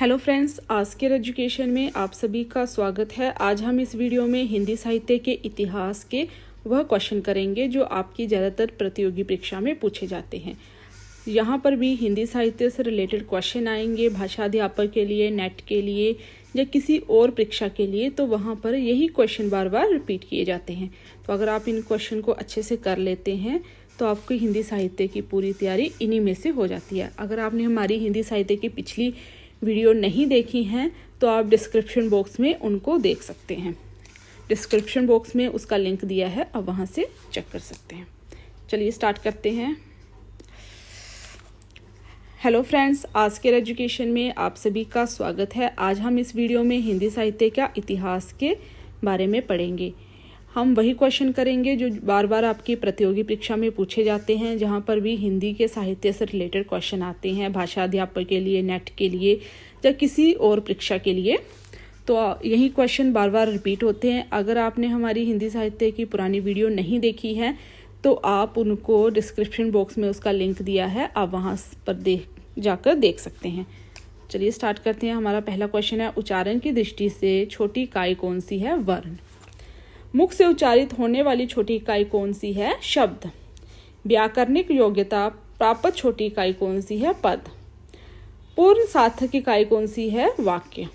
Hello friends, आज के education में आप सभी का स्वागत है। आज हम इस वीडियो में हिंदी साहित्य के इतिहास के वह क्वेश्चन करेंगे जो आपकी ज़्यादातर प्रतियोगी परीक्षा में पूछे जाते हैं। यहाँ पर भी हिंदी साहित्य से रिलेटेड क्वेश्चन आएंगे भाषा अध्यापक के लिए, नेट के लिए या किसी और परीक्षा के लिए, तो वहाँ पर यही क्वेश्चन बार बार रिपीट किए जाते हैं। तो अगर आप इन क्वेश्चन को अच्छे से कर लेते हैं तो आपकी हिंदी साहित्य की पूरी तैयारी इन्हीं में से हो जाती है। अगर आपने हमारी हिंदी साहित्य की पिछली वीडियो नहीं देखी हैं तो आप डिस्क्रिप्शन बॉक्स में उनको देख सकते हैं। डिस्क्रिप्शन बॉक्स में उसका लिंक दिया है, आप वहाँ से चेक कर सकते हैं। चलिए स्टार्ट करते हैं। हेलो फ्रेंड्स, आज के एजुकेशन में आप सभी का स्वागत है। आज हम इस वीडियो में हिंदी साहित्य का इतिहास के बारे में पढ़ेंगे। हम वही क्वेश्चन करेंगे जो बार बार आपकी प्रतियोगी परीक्षा में पूछे जाते हैं, जहाँ पर भी हिंदी के साहित्य से रिलेटेड क्वेश्चन आते हैं भाषा अध्यापक के लिए, नेट के लिए या किसी और परीक्षा के लिए। तो यही क्वेश्चन बार बार रिपीट होते हैं। अगर आपने हमारी हिंदी साहित्य की पुरानी वीडियो नहीं देखी है तो आप उनको डिस्क्रिप्शन बॉक्स में उसका लिंक दिया है, आप वहाँ पर जाकर देख सकते हैं। चलिए स्टार्ट करते हैं। हमारा पहला क्वेश्चन है, उच्चारण की दृष्टि से छोटी इकाई कौन सी है? वर्ण। मुख से उच्चारित होने वाली छोटी इकाई कौन सी है? शब्द। व्याकरणिक योग्यता प्राप्त छोटी इकाई कौन सी है? पद। पूर्ण सार्थक इकाई कौन सी है? वाक्य।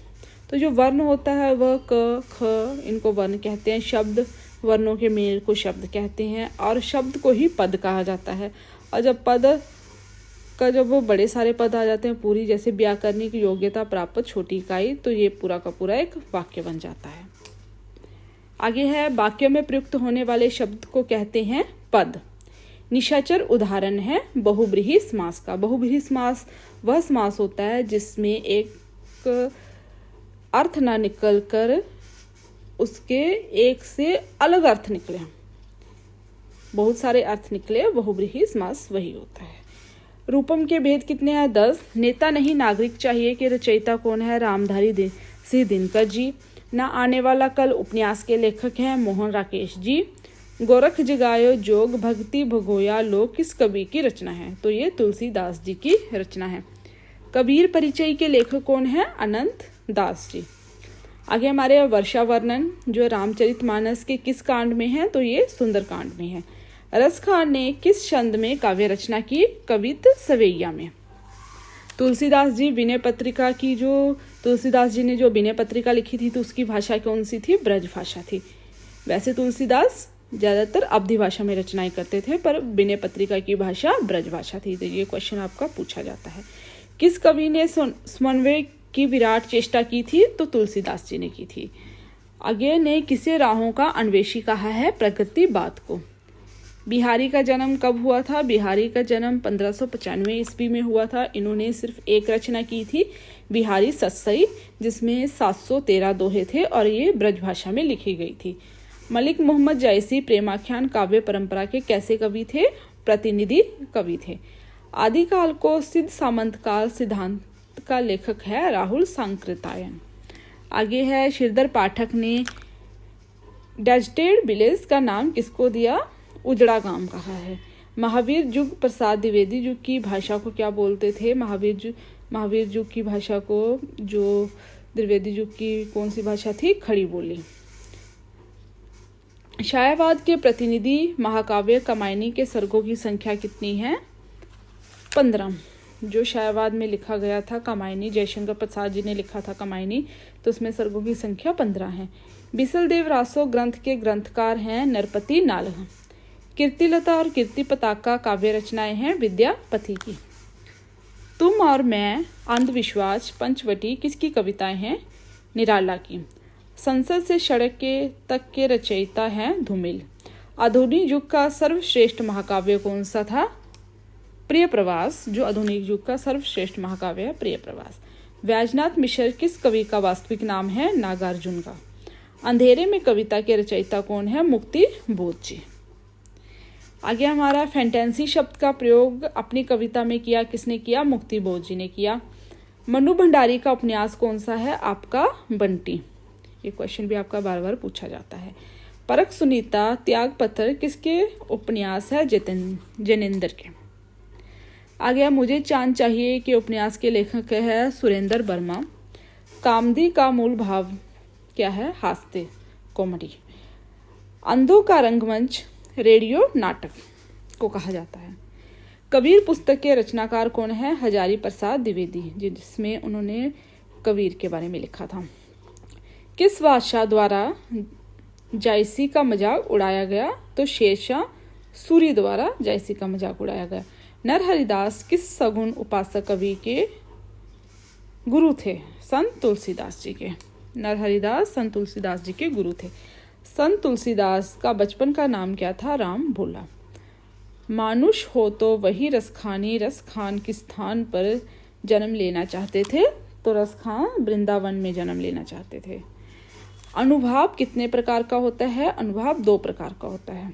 तो जो वर्ण होता है वह क, ख, इनको वर्ण कहते हैं। शब्द वर्णों के मेल को शब्द कहते हैं और शब्द को ही पद कहा जाता है। और जब पद का जब वो बड़े सारे पद आ जाते हैं पूरी, जैसे व्याकरणिक योग्यता प्राप्त छोटी इकाई, तो ये पूरा का पूरा एक वाक्य बन जाता है। आगे है, वाक्य में प्रयुक्त होने वाले शब्द को कहते हैं पद। निशाचर उदाहरण है बहुब्रीहि समास का। बहुब्रीहि समास वह समास होता है जिसमें एक अर्थ ना निकल कर उसके एक से अलग अर्थ निकले, बहुत सारे अर्थ निकले, बहुब्रीहि समास वही होता है। रूपम के भेद कितने हैं? 10। नेता नहीं नागरिक चाहिए के रचयिता कौन है? रामधारी सिंह दिनकर जी। ना आने वाला कल उपन्यास के लेखक हैं मोहन राकेश जी। गोरख जगायो जोग भक्ति भगोया लोग किस कवि की रचना है? तो ये तुलसीदास जी की रचना है। कबीर परिचय के लेखक कौन है? अनंत दास जी। आगे हमारे वर्षा वर्णन जो रामचरितमानस के किस कांड में है? तो ये सुंदर कांड में है। रसखार ने किस छंद में काव्य रचना की? कवित सवैया में। तुलसीदास जी विनय पत्रिका की तुलसीदास जी ने जो विनय पत्रिका लिखी थी तो उसकी भाषा कौन सी थी? ब्रज भाषा थी। वैसे तुलसीदास ज्यादातर अवधी भाषा में रचनाएं करते थे, पर विनय पत्रिका की भाषा ब्रज भाषा थी। तो ये क्वेश्चन आपका पूछा जाता है। किस कवि ने समन्वय की विराट चेष्टा की थी? तो तुलसीदास जी ने की थी। आगे ने किसे राहों का अन्वेषी कहा है? प्रगतिवाद को। बिहारी का जन्म कब हुआ था? बिहारी का जन्म 1595 ईस्वी में हुआ था। इन्होंने सिर्फ एक रचना की थी, बिहारी सत्सई, जिसमें 713 दोहे थे और ये ब्रज भाषा में लिखी गई थी। मलिक मोहम्मद जायसी प्रेमाख्यान काव्य परंपरा के कैसे कवि थे? प्रतिनिधि कवि थे। आदिकाल को सिद्ध सामंत काल सिद्धांत का लेखक है राहुल सांकृतायन। आगे है, श्रीधर पाठक ने डेस्टेड विलेज का नाम किसको दिया? उजड़ा गांव कहा है। महावीर जुग प्रसाद द्विवेदी जुग की भाषा को क्या बोलते थे? महावीर जुग की भाषा को जो द्विवेदी जुग की कौन सी भाषा थी? खड़ी बोली। शायवाद के प्रतिनिधि महाकाव्य कामायनी के सर्गों की संख्या कितनी है? 15। जो शायवाद में लिखा गया था कामायनी, जयशंकर प्रसाद जी ने लिखा था कामायनी, तो उसमें सर्गों की संख्या 15 है। बिसलदेव रासो ग्रंथ के ग्रंथकार हैं नरपति नालह। कीर्तिलता और कीर्ति पताका काव्य रचनाएं हैं विद्यापति की। तुम और मैं, अंधविश्वास, पंचवटी किसकी कविताएं हैं? निराला की। संसद से सड़क के तक के रचयिता हैं धूमिल। आधुनिक युग का सर्वश्रेष्ठ महाकाव्य कौन सा था? प्रिय प्रवास। जो आधुनिक युग का सर्वश्रेष्ठ महाकाव्य है प्रिय प्रवास। व्याजनाथ मिश्र किस कवि का वास्तविक नाम है? नागार्जुन का। अंधेरे में कविता के रचयिता कौन है? मुक्ति बोध जी। आगे हमारा, फैंटेंसी शब्द का प्रयोग अपनी कविता में किया किसने किया? मुक्ति बोध जी ने किया। मनु भंडारी का उपन्यास कौन सा है? आपका बंटी। ये क्वेश्चन भी आपका बार बार पूछा जाता है। परख सुनीता त्यागपत्र किसके उपन्यास है? जैनेन्द्र के। आगे मुझे चांद चाहिए के उपन्यास के लेखक है सुरेंद्र वर्मा। कामदी का मूल भाव क्या है? हास्य, कॉमेडी। अंधों का रंगमंच रेडियो नाटक को कहा जाता है। कबीर पुस्तक के रचनाकार कौन है? हजारी प्रसाद द्विवेदी, जिसमें उन्होंने कबीर के बारे में लिखा था। किस बादशाह द्वारा जायसी का मजाक उड़ाया गया? तो शेरशाह सूरी द्वारा जायसी का मजाक उड़ाया गया। नरहरिदास किस सगुण उपासक कवि के गुरु थे? संत तुलसीदास जी के। नरहरिदास संत तुलसीदास जी के गुरु थे। संत तुलसीदास का बचपन का नाम क्या था? राम भोला। मानुष हो तो वही रसखानी, रसखान किस स्थान पर जन्म लेना चाहते थे? तो रसखान वृंदावन में जन्म लेना चाहते थे। अनुभाव कितने प्रकार का होता है? अनुभाव 2 प्रकार का होता है,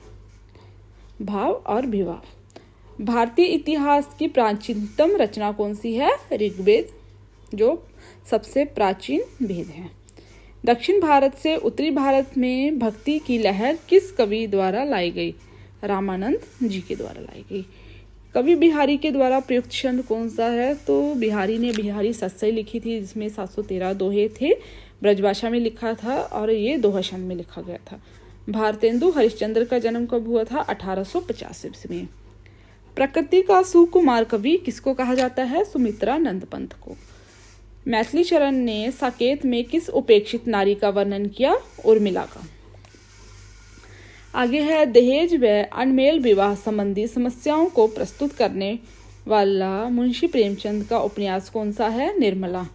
भाव और विभाव। भारतीय इतिहास की प्राचीनतम रचना कौन सी है? ऋग्वेद, जो सबसे प्राचीन वेद है। दक्षिण भारत से उत्तरी भारत में भक्ति की लहर किस कवि द्वारा लाई गई? रामानंद जी के द्वारा लाई गई। कवि बिहारी के द्वारा प्रयुक्त छंद कौन सा है? तो बिहारी ने बिहारी सत्सई लिखी थी, जिसमें 713 दोहे थे, ब्रजभाषा में लिखा था और ये दोहा छंद में लिखा गया था। भारतेंदु हरिश्चंद्र का जन्म कब हुआ था? 1850 ईस्वी में। प्रकृति का सुकुमार कवि किसको कहा जाता है? सुमित्रा नंद पंत को। मैथिली शरण ने साकेत में किस उपेक्षित नारी का वर्णन किया? उर्मिला का। आगे है, दहेज व अनमेल विवाह संबंधी समस्याओं को प्रस्तुत करने वाला मुंशी प्रेमचंद का उपन्यास कौन सा है? निर्मला।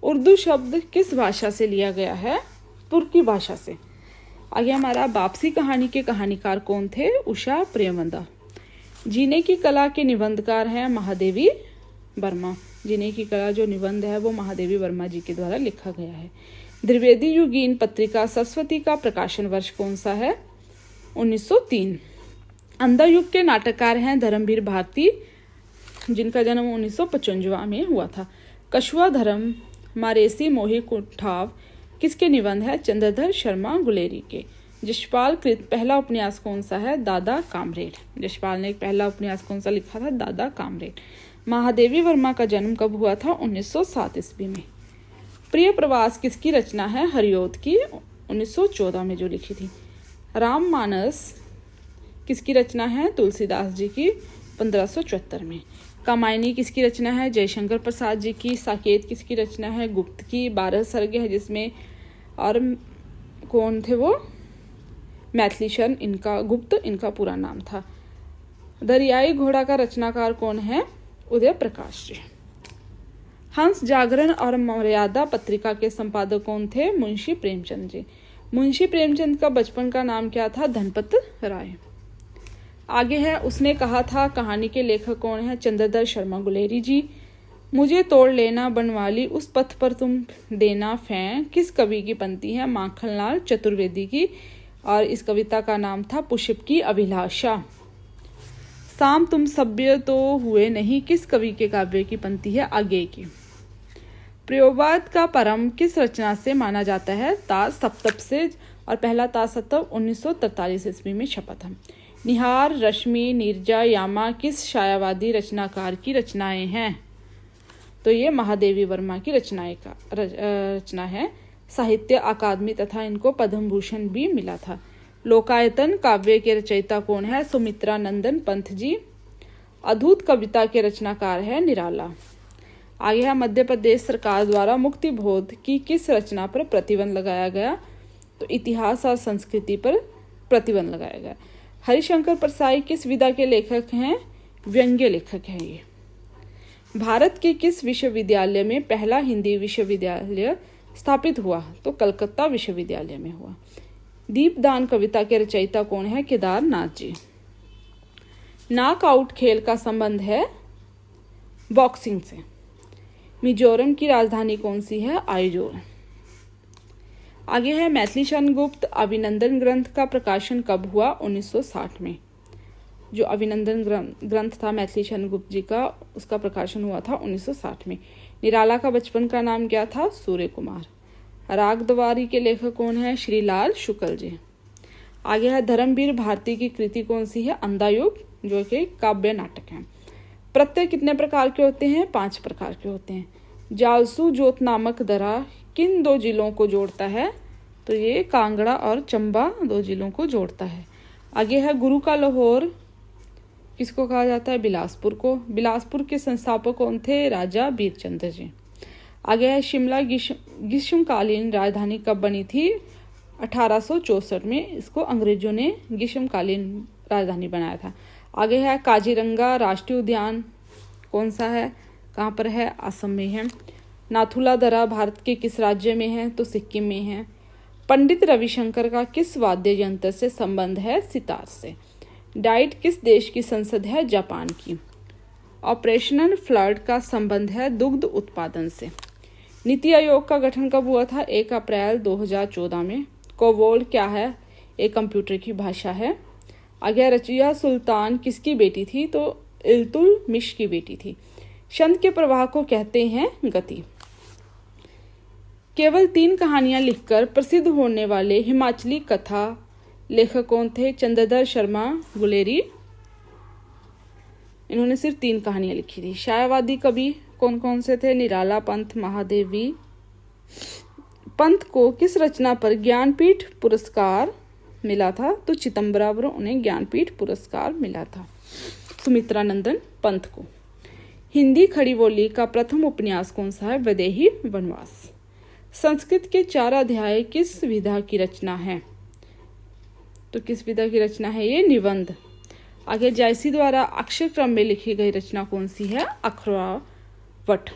उर्दू शब्द किस भाषा से लिया गया है? तुर्की भाषा से। आगे हमारा वापसी कहानी के कहानीकार कौन थे? उषा प्रेमवंदा। जीने की कला के निबंधकार हैं महादेवी वर्मा। जीने की कला जो निबंध है वो महादेवी वर्मा जी के द्वारा लिखा गया है। द्विवेदी युगीन पत्रिका सरस्वती का प्रकाशन वर्ष कौन सा है? 1903। अंधा युग के नाटककार हैं धर्मवीर भारती, जिनका जन्म 1955 में हुआ था। कछुआ धर्म मारेसी मोही कुठाव किसके निबंध है? चंद्रधर शर्मा गुलेरी के। यशपाल कृत पहला उपन्यास कौन सा है? दादा कामरेड। यशपाल ने पहला उपन्यास कौन सा लिखा था? दादा कामरेड। महादेवी वर्मा का जन्म कब हुआ था? 1907 ईस्वी में। प्रिय प्रवास किसकी रचना है? हरिऔध की, 1914 में जो लिखी थी। राममानस किसकी रचना है? तुलसीदास जी की, 1574 में। कामायनी किसकी रचना है? जयशंकर प्रसाद जी की। साकेत किसकी रचना है? गुप्त की। 12 सर्ग है जिसमें, और कौन थे वो? मैथिली शरण इनका, गुप्त इनका पूरा नाम था। दरियाई घोड़ा का रचनाकार कौन है? उदय प्रकाश जी। हंस जागरण और मर्यादा पत्रिका के संपादक कौन थे? मुंशी प्रेमचंद जी। मुंशी प्रेमचंद का बचपन का नाम क्या था? धनपत राय। आगे है, उसने कहा था कहानी के लेखक कौन है? चंद्रधर शर्मा गुलेरी जी। मुझे तोड़ लेना बनवाली उस पथ पर तुम देना फेंक किस कवि की पंक्ति है? माखनलाल चतुर्वेदी की, और इस कविता का नाम था पुष्प की अभिलाषा। शाम तुम सभ्य तो हुए नहीं किस कवि के काव्य की पंक्ति है? आगे की। प्रयोगवाद का परम किस रचना से माना जाता है? ताज सप्तक से, और पहला ताज सप्तक 1943 ईस्वी में छपा था। निहार, रश्मि, नीरजा, यामा किस छायावादी रचनाकार की रचनाएं हैं? तो ये महादेवी वर्मा की रचना है। साहित्य अकादमी तथा इनको पद्म भूषण भी मिला था। लोकायतन काव्य के रचयिता कौन है? सुमित्रा नंदन पंत जी। अद्भुत कविता के रचनाकार है निराला। आगे है, मध्य प्रदेश सरकार द्वारा मुक्ति बोध की किस रचना पर प्रतिबंध लगाया गया? तो इतिहास और संस्कृति पर प्रतिबंध लगाया गया। हरिशंकर परसाई किस विधा के लेखक हैं? व्यंग्य लेखक हैं ये। भारत के किस विश्वविद्यालय में पहला हिंदी विश्वविद्यालय स्थापित हुआ? तो कलकत्ता विश्वविद्यालय में हुआ। दीपदान कविता के रचयिता कौन है? केदारनाथ जी। नॉकआउट खेल का संबंध है बॉक्सिंग से। मिजोरम की राजधानी कौन सी है? आइजोल। आगे है, मैथिली शरण गुप्त अभिनंदन ग्रंथ का प्रकाशन कब हुआ? 1960 में। जो अभिनंदन ग्रंथ था मैथिली शरण गुप्त जी का, उसका प्रकाशन हुआ था 1960 में। निराला का बचपन का नाम क्या था? सूर्य कुमार। रागद्वारी के लेखक कौन है? श्रीलाल शुक्ल जी। आगे है, धर्मवीर भारती की कृति कौन सी है? अंधा युग, जो कि काव्य नाटक है। प्रत्यय कितने प्रकार के होते हैं? 5 प्रकार के होते हैं। जालसू जोत नामक दर्रा किन दो जिलों को जोड़ता है? तो ये कांगड़ा और चंबा दो जिलों को जोड़ता है। आगे है गुरु का लाहौर किसको कहा जाता है? बिलासपुर को। बिलासपुर के संस्थापक कौन थे? राजा बीरचंद्र जी। आगे है शिमला ग्रीष्मकालीन राजधानी कब बनी थी? 1864 में इसको अंग्रेजों ने ग्रीष्मकालीन राजधानी बनाया था। आगे है काजीरंगा राष्ट्रीय उद्यान कौन सा है? कहाँ पर है? असम में है। नाथुला दर्रा भारत के किस राज्य में है? तो सिक्किम में है। पंडित रविशंकर का किस वाद्य यंत्र से संबंध है? सितार से। डाइट किस देश की संसद है? जापान की। ऑपरेशनल फ्लड का संबंध है दुग्ध उत्पादन से। नीति आयोग का गठन कब हुआ था? 1 अप्रैल 2014 में। कोबोल क्या है? एक कंप्यूटर की भाषा है। आगे रजिया सुल्तान किसकी बेटी थी? तो इल्तुतमिश की बेटी थी। छंद के प्रवाह को कहते हैं गति। केवल 3 कहानियां लिखकर प्रसिद्ध होने वाले हिमाचली कथा लेखक कौन थे? चंद्रधर शर्मा गुलेरी। इन्होंने सिर्फ 3 कहानियां लिखी थी। छायावादी कवि कौन कौन से थे? निराला, पंत, महादेवी। पंत को किस रचना पर ज्ञानपीठ पुरस्कार मिला था? तो चिदंबरा पर उन्हें ज्ञानपीठ पुरस्कार मिला था, सुमित्रानंदन पंत को। हिंदी खड़ी बोली का प्रथम उपन्यास कौन सा है? वैदेही वनवास। संस्कृत के 4 अध्याय किस विधा की रचना है? तो किस विधा की रचना है ये? निबंध। आगे जायसी द्वारा अक्षर क्रम में लिखी गई रचना कौन सी है? अक्षरावट।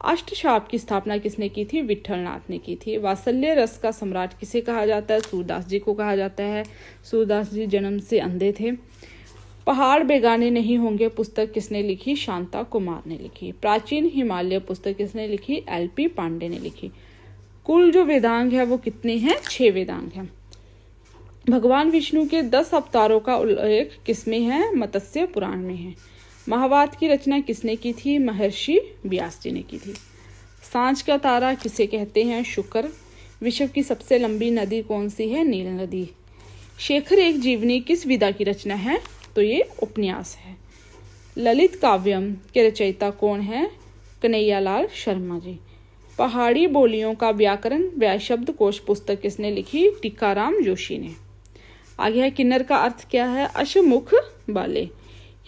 अष्टशाप की स्थापना किसने की थी? विठलनाथ ने की थी। वात्सल्य रस का सम्राट किसे कहा जाता है? सूरदास जी को कहा जाता है। सूरदास जी जन्म से अंधे थे। पहाड़ बेगाने नहीं होंगे पुस्तक किसने लिखी? शांता कुमार ने लिखी। प्राचीन हिमालय पुस्तक किसने लिखी? LP पांडे ने लिखी। कुल जो वेदांग है वो कितने हैं? 6 वेदांग हैं। भगवान विष्णु के 10 अवतारों का उल्लेख किसमें है? मत्स्य पुराण में है। महाभारत की रचना किसने की थी? महर्षि व्यास जी ने की थी। सांझ का तारा किसे कहते हैं? शुक्र। विश्व की सबसे लंबी नदी कौन सी है? नील नदी। शेखर एक जीवनी किस विधा की रचना है? तो ये उपन्यास है। ललित काव्यम के रचयिता कौन है? कन्हैयालाल शर्मा जी। पहाड़ी बोलियों का व्याकरण व्याय शब्द कोश पुस्तक किसने लिखी? टीकाराम जोशी ने। आगे है किन्नर का अर्थ क्या है? अशमुख वाले।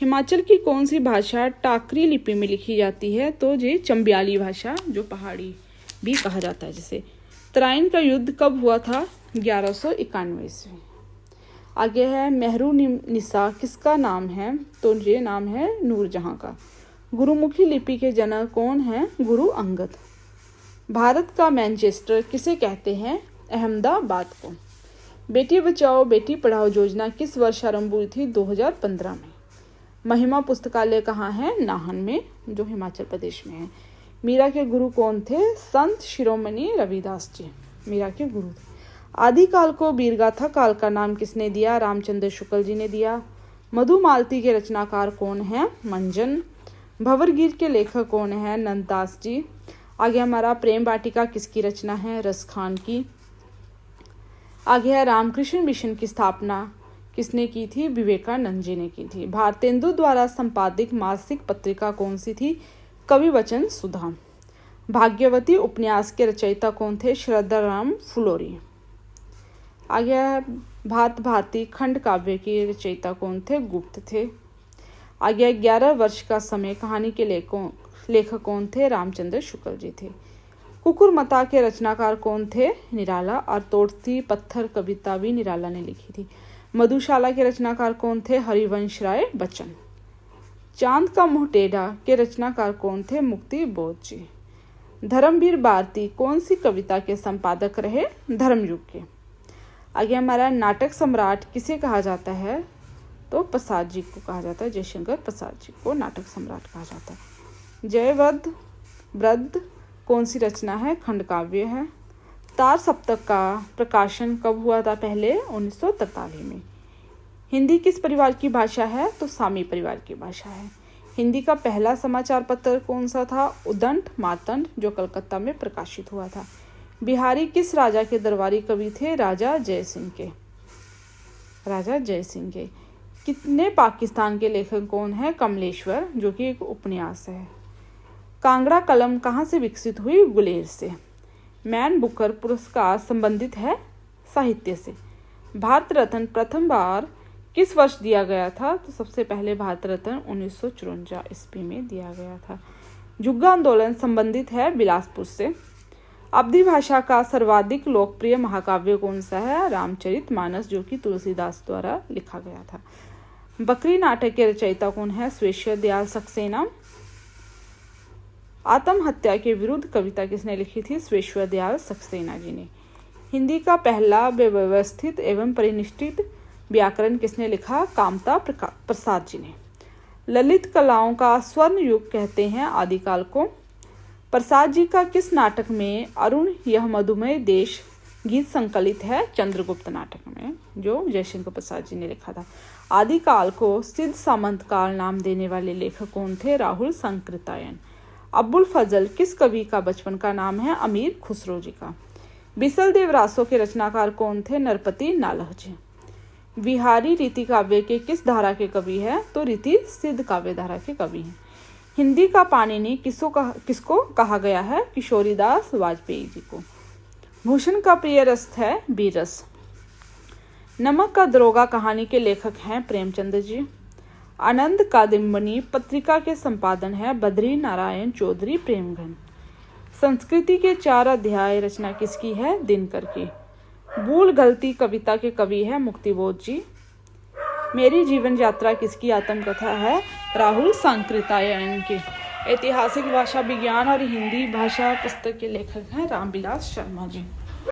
हिमाचल की कौन सी भाषा टाकरी लिपि में लिखी जाती है? तो ये चंबियाली भाषा जो पहाड़ी भी कहा जाता है जिसे। तराइन का युद्ध कब हुआ था? 1191 ईस्वी। आगे है मेहरू निसा किसका नाम है? तो ये नाम है नूरजहां का। गुरुमुखी लिपि के जनक कौन है? गुरु अंगद। भारत का मैनचेस्टर किसे कहते हैं? अहमदाबाद को। बेटी बचाओ बेटी पढ़ाओ योजना किस वर्ष आरंभ हुई थी? 2015 में। महिमा पुस्तकालय कहाँ है? नाहन में जो हिमाचल प्रदेश में है। मीरा के गुरु कौन थे? संत शिरोमणि रविदास जी मीरा के गुरु थे। आदिकाल को वीरगाथा काल का नाम किसने दिया? रामचंद्र शुक्ल जी ने दिया। मधुमालती के रचनाकार कौन है? मंजन। भंवरगीत के लेखक कौन है? नंददास जी। आगे हमारा प्रेम वाटिका किसकी रचना है? रसखान की। आगे है रामकृष्ण मिशन की स्थापना किसने की थी? विवेकानंद जी ने की थी। भारतेंदु द्वारा संपादित मासिक पत्रिका कौन सी थी? कवि वचन सुधा। भाग्यवती उपन्यास के रचयिता कौन थे? श्रद्धाराम फुलोरी। आगे है भारत भारती खंड काव्य के रचयिता कौन थे? गुप्त थे। आगे 11 वर्ष का समय कहानी के लेखक कौन थे? रामचंद्र शुक्ल जी थे। कुकुरमता के रचनाकार कौन थे? निराला। और तोड़ती पत्थर कविता भी निराला ने लिखी थी। मधुशाला के रचनाकार कौन थे? हरिवंश राय बच्चन। चांद का मुंह टेढ़ा के रचनाकार कौन थे? मुक्ति बोध जी। धर्मवीर भारती कौन सी कविता के संपादक रहे? धर्मयुग के। आगे हमारा नाटक सम्राट किसे कहा जाता है? तो प्रसाद जी को कहा जाता है। जयशंकर प्रसाद जी को नाटक सम्राट कहा जाता है। जयवध वृद्ध कौन सी रचना है? खंड काव्य है। तार सप्तक का प्रकाशन कब हुआ था? पहले 1943 में। हिंदी किस परिवार की भाषा है? तो सामी परिवार की भाषा है। हिंदी का पहला समाचार पत्र कौन सा था? उदंत मार्तंड जो कलकत्ता में प्रकाशित हुआ था। बिहारी किस राजा के दरबारी कवि थे? राजा जयसिंह के। कितने पाकिस्तान के लेखक कौन है? कमलेश्वर जो कि एक उपन्यास है। कांगड़ा कलम कहाँ से विकसित हुई? गुलेर से। मैन बुकर पुरस्कार संबंधित है साहित्य से। भारत रत्न प्रथम बार किस वर्ष दिया गया था? तो सबसे पहले भारत रत्न 1954 ईस्वी में दिया गया था। जुग्गा आंदोलन संबंधित है बिलासपुर से। अवधी भाषा का सर्वाधिक लोकप्रिय महाकाव्य कौन सा है? रामचरितमानस, जो कि तुलसीदास द्वारा लिखा गया था। बकरी नाटक के रचयिता कौन है? श्वेश्वर दयाल सक्सेना। आत्महत्या के विरुद्ध कविता किसने लिखी थी? श्वेश्वर दयाल सक्सेना जी ने। हिंदी का पहला व्यवस्थित एवं परिनिष्ठित व्याकरण किसने लिखा? कामता प्रसाद जी ने। ललित कलाओं का स्वर्ण युग कहते हैं आदिकाल को। प्रसाद जी का किस नाटक में अरुण यह मधुमेह देश गीत संकलित है? चंद्रगुप्त नाटक में, जो जयशंकर प्रसाद जी ने लिखा था। आदिकाल को सिद्ध सामंत काल नाम देने वाले लेखक कौन थे? राहुल संकृतायन। अब्बुल फजल किस कवि का बचपन का नाम है? अमीर खुसरो जी का। बिसल देव रासों के रचनाकार कौन थे? नरपति नालह जी। विहारी रीति काव्य के किस धारा के कवि है? तो रीति सिद्ध काव्य धारा के कवि हैं। हिंदी का पाणिनि किसको कहा गया है? किशोरीदास वाजपेयी जी को। भूषण का प्रिय रस है बीर रस। नमक का दरोगा कहानी के लेखक हैं प्रेमचंद जी। आनंद कादम्बिनी पत्रिका के संपादन है बद्री नारायण चौधरी प्रेमघन। संस्कृति के 4 अध्याय रचना किसकी है? दिनकर की। भूल गलती कविता के कवि है मुक्तिबोध जी। मेरी जीवन यात्रा किसकी आत्मकथा है? राहुल सांकृत्यायन की। ऐतिहासिक भाषा विज्ञान और हिंदी भाषा पुस्तक के लेखक हैं रामविलास शर्मा जी।